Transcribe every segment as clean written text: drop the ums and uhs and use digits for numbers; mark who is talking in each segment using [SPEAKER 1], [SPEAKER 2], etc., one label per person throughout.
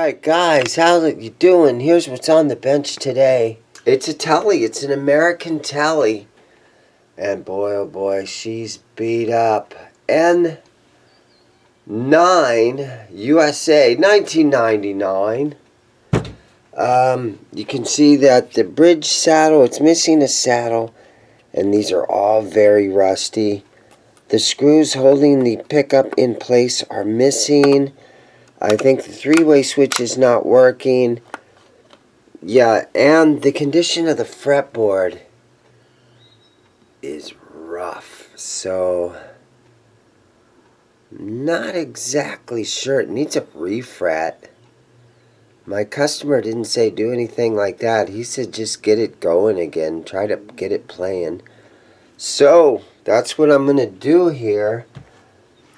[SPEAKER 1] Alright guys, how you doing? Here's what's on the bench today. It's a Tele, it's an American Tele. And boy oh boy, she's beat up. N9 USA 1999. You can see that the bridge saddle, it's missing a saddle. And these are all very rusty. The screws holding the pickup in place are missing. I think the three-way switch is not working. Yeah, and the condition of the fretboard is rough. So, not exactly sure. It needs a refret. My customer didn't say do anything like that. He said just get it going again. Try to get it playing. So, that's what I'm going to do here.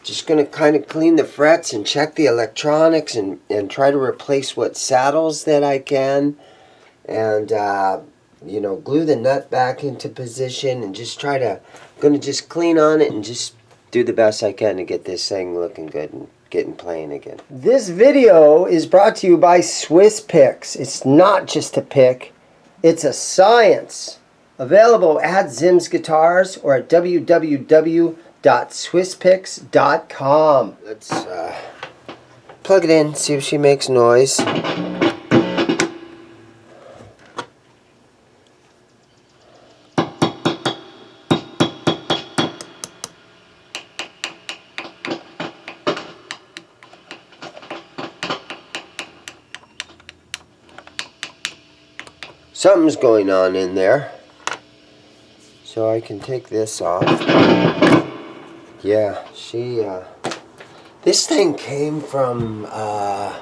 [SPEAKER 1] Just going to kind of clean the frets and check the electronics and try to replace what saddles that I can. And, you know, glue the nut back into position and just try to, I'm going to just clean on it and just do the best I can to get this thing looking good and getting playing again. This video is brought to you by Swiss Picks. It's not just a pick, it's a science. Available at ZIMM'S Guitars or at www.swisspicks.com. Let's plug it in, see if she makes noise. Something's going on in there. So I can take this off. Yeah, this thing came from, I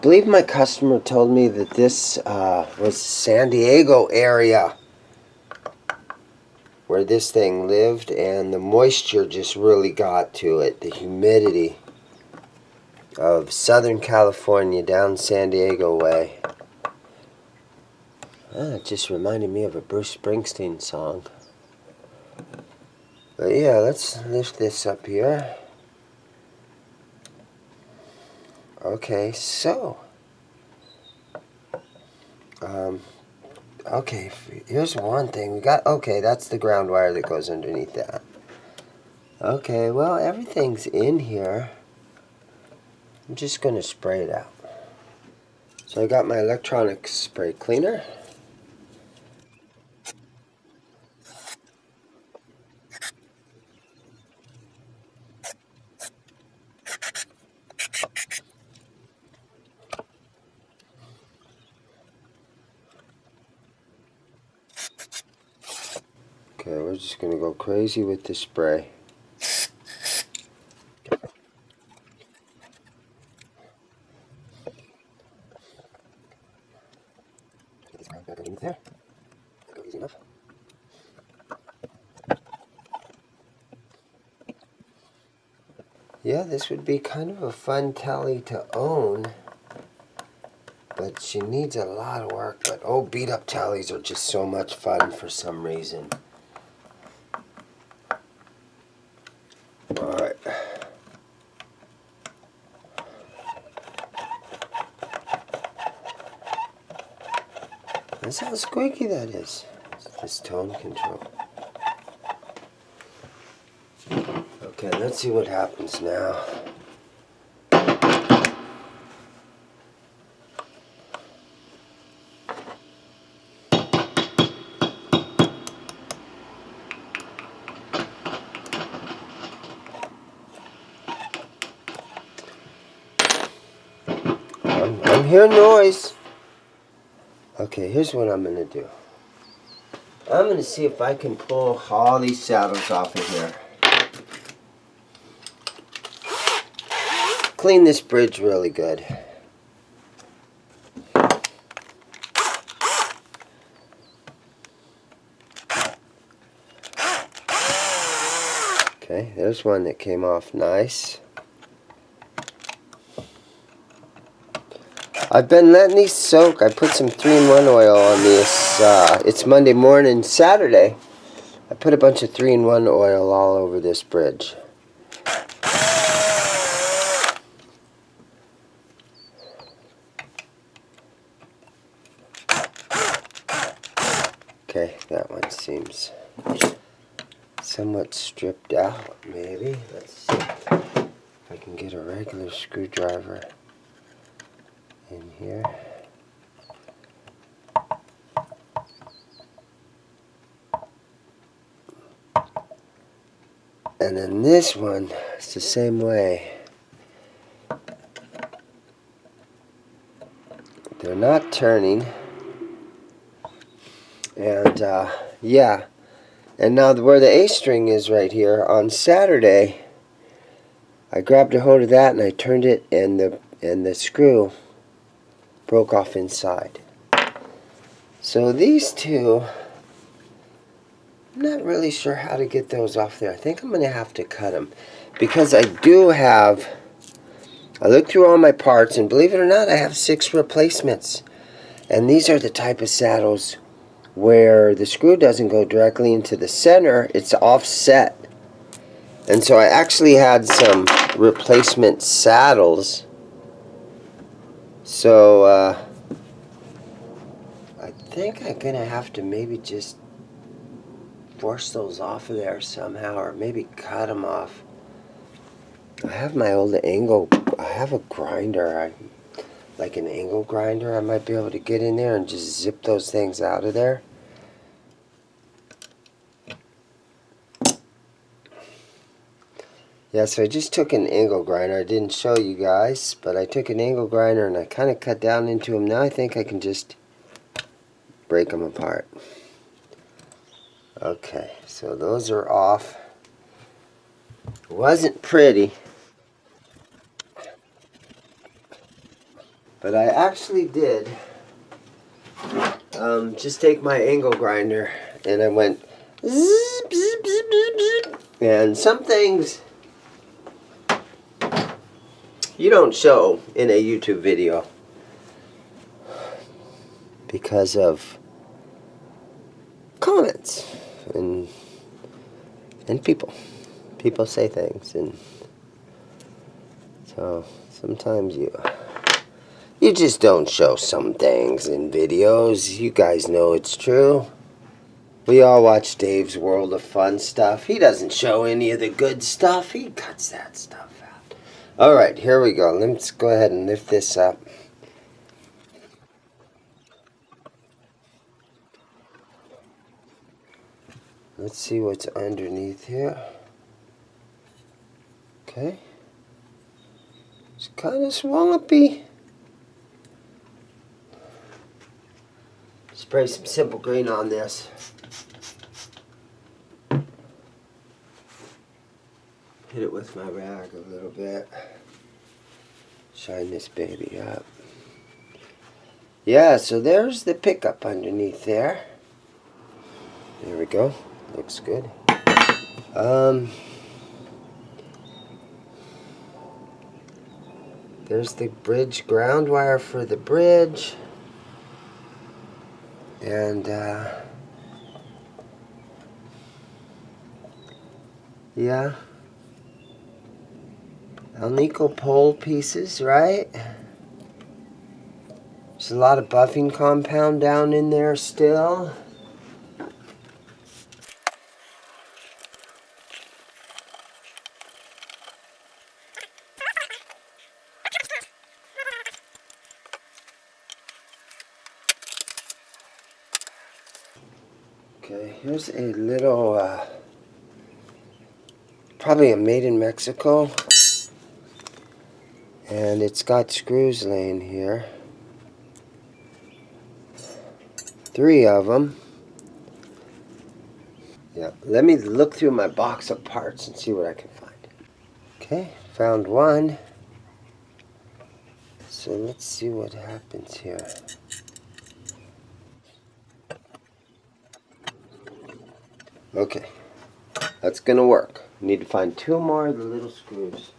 [SPEAKER 1] believe my customer told me that this was San Diego area where this thing lived, and the moisture just really got to it. The humidity of Southern California down San Diego way. It just reminded me of a Bruce Springsteen song. But yeah, let's lift this up here. Okay, so. Okay, here's one thing. We got, okay, that's the ground wire that goes underneath that. Okay, well, everything's in here. I'm just going to spray it out. So I got my electronic spray cleaner. Okay, we're just going to go crazy with the spray. There. Go easy enough. Yeah, this would be kind of a fun Tele to own. But she needs a lot of work. But oh, beat up Teles are just so much fun for some reason. Alright. That's how squeaky that is. It's this tone control. Okay, let's see what happens now. I'm hearing noise. Okay, here's what I'm going to do. I'm going to see if I can pull all these saddles off of here. Clean this bridge really good. Okay, there's one that came off nice. I've been letting these soak. I put some 3-in-1 oil on this. It's Monday morning, Saturday. I put a bunch of 3-in-1 oil all over this bridge. Okay, that one seems somewhat stripped out, maybe. Let's see if I can get a regular screwdriver in here. And then this one, it's the same way. They're not turning. And yeah. And now where the A string is right here, on Saturday, I grabbed a hold of that and I turned it, and the screw broke off inside. So these two, I'm not really sure how to get those off there. I think I'm going to have to cut them, because I do have, I looked through all my parts, and believe it or not, I have 6 replacements. And these are the type of saddles where the screw doesn't go directly into the center, it's offset. And so I actually had some replacement saddles. So I think I'm going to have to maybe just force those off of there somehow, or maybe cut them off. I have my old angle, I have a grinder, like an angle grinder. I might be able to get in there and just zip those things out of there. Yeah, so I just took an angle grinder. I didn't show you guys, but I took an angle grinder and I kind of cut down into them. Now I think I can just break them apart. Okay, so those are off. It wasn't pretty, but I actually did just take my angle grinder and I went zip, zip, zip, zip, zip. And some things you don't show in a YouTube video because of comments and people say things, and so sometimes you just don't show some things in videos. You guys know it's true. We all watch Dave's World of Fun stuff. He doesn't show any of the good stuff. He cuts that stuff out. Alright, here we go. Let's go ahead and lift this up. Let's see what's underneath here. Okay. It's kind of swampy. Spray some simple green on this. Hit it with my rag a little bit. Shine this baby up. Yeah, so there's the pickup underneath there. There we go. Looks good. There's the bridge ground wire for the bridge. And yeah, Alnico pole pieces, right? There's a lot of buffing compound down in there still. Okay, here's a little, probably a made in Mexico, and it's got screws laying here. 3 of them. Yeah, let me look through my box of parts and see what I can find. Okay, found one. So let's see what happens here. Okay, that's gonna work. Need to find 2 more of the little screws.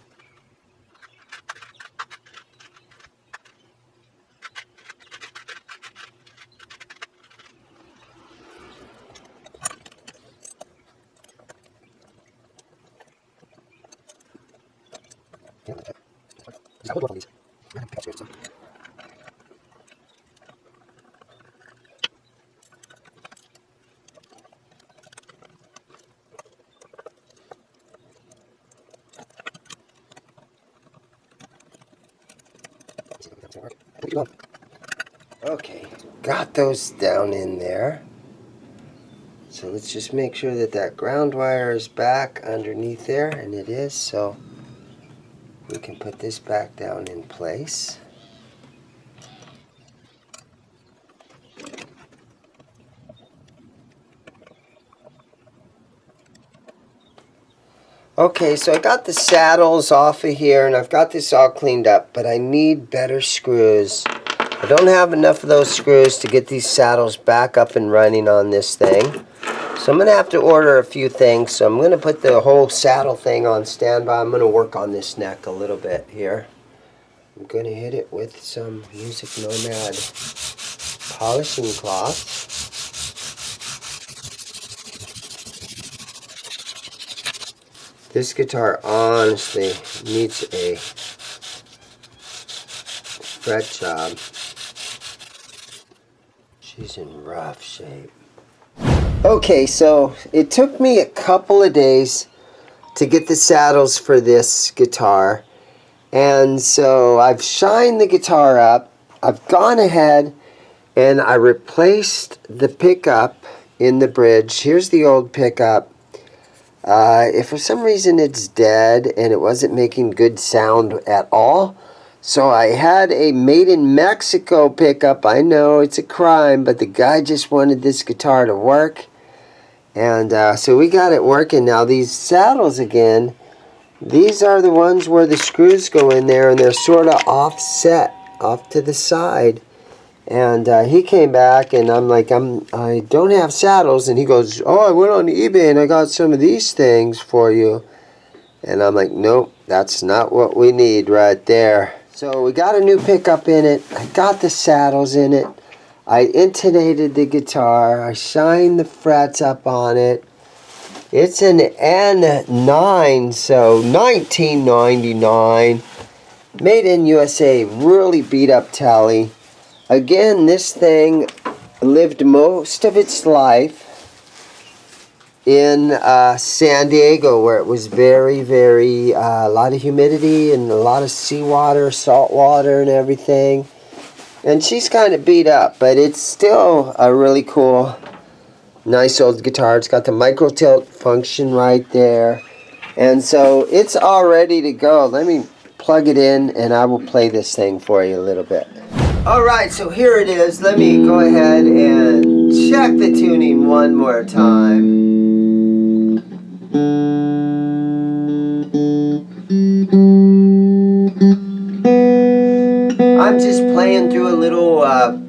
[SPEAKER 1] Okay, got those down in there. So let's just make sure that that ground wire is back underneath there, and it is, so we can put this back down in place. Okay, so I got the saddles off of here, and I've got this all cleaned up, but I need better screws. I don't have enough of those screws to get these saddles back up and running on this thing. So I'm going to have to order a few things. So I'm going to put the whole saddle thing on standby. I'm going to work on this neck a little bit here. I'm going to hit it with some Music Nomad polishing cloth. This guitar honestly needs a fret job. She's in rough shape. Okay, so it took me a couple of days to get the saddles for this guitar. And so I've shined the guitar up. I've gone ahead and I replaced the pickup in the bridge. Here's the old pickup. If for some reason it's dead and it wasn't making good sound at all, so I had a made in Mexico pickup. I know it's a crime, but the guy just wanted this guitar to work. And so we got it working. Now these saddles again, these are the ones where the screws go in there and they're sort of offset off to the side. And he came back and I'm like, I don't have saddles. And he goes, oh, I went on eBay and I got some of these things for you. And I'm like, nope, that's not what we need right there. So we got a new pickup in it. I got the saddles in it. I intonated the guitar. I shined the frets up on it. It's an N9, so 1999. Made in USA, really beat up telly. Again, this thing lived most of its life in San Diego, where it was very, very, a lot of humidity and a lot of seawater, salt water and everything. And she's kind of beat up, but it's still a really cool, nice old guitar. It's got the micro tilt function right there. And so it's all ready to go. Let me plug it in and I will play this thing for you a little bit. Alright, so here it is. Let me go ahead and check the tuning one more time. I'm just playing through a little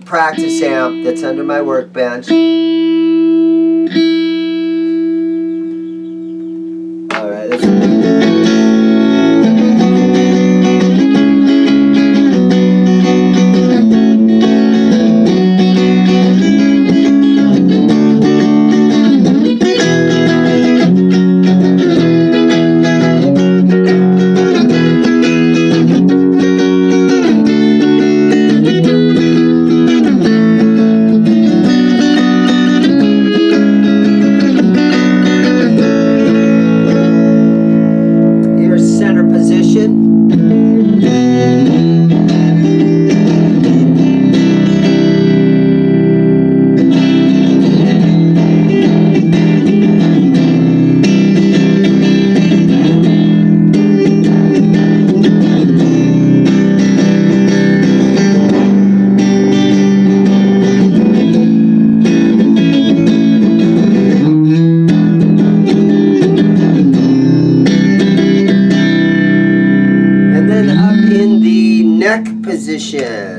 [SPEAKER 1] practice amp that's under my workbench. Alright, let's... position.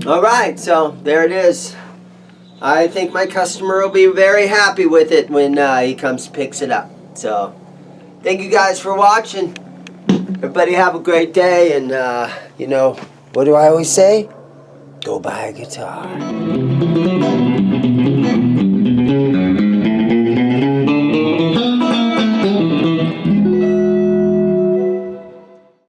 [SPEAKER 1] Alright, so there it is. I think my customer will be very happy with it when he comes picks it up. So, thank you guys for watching. Everybody have a great day, and you know, what do I always say? Go buy a guitar.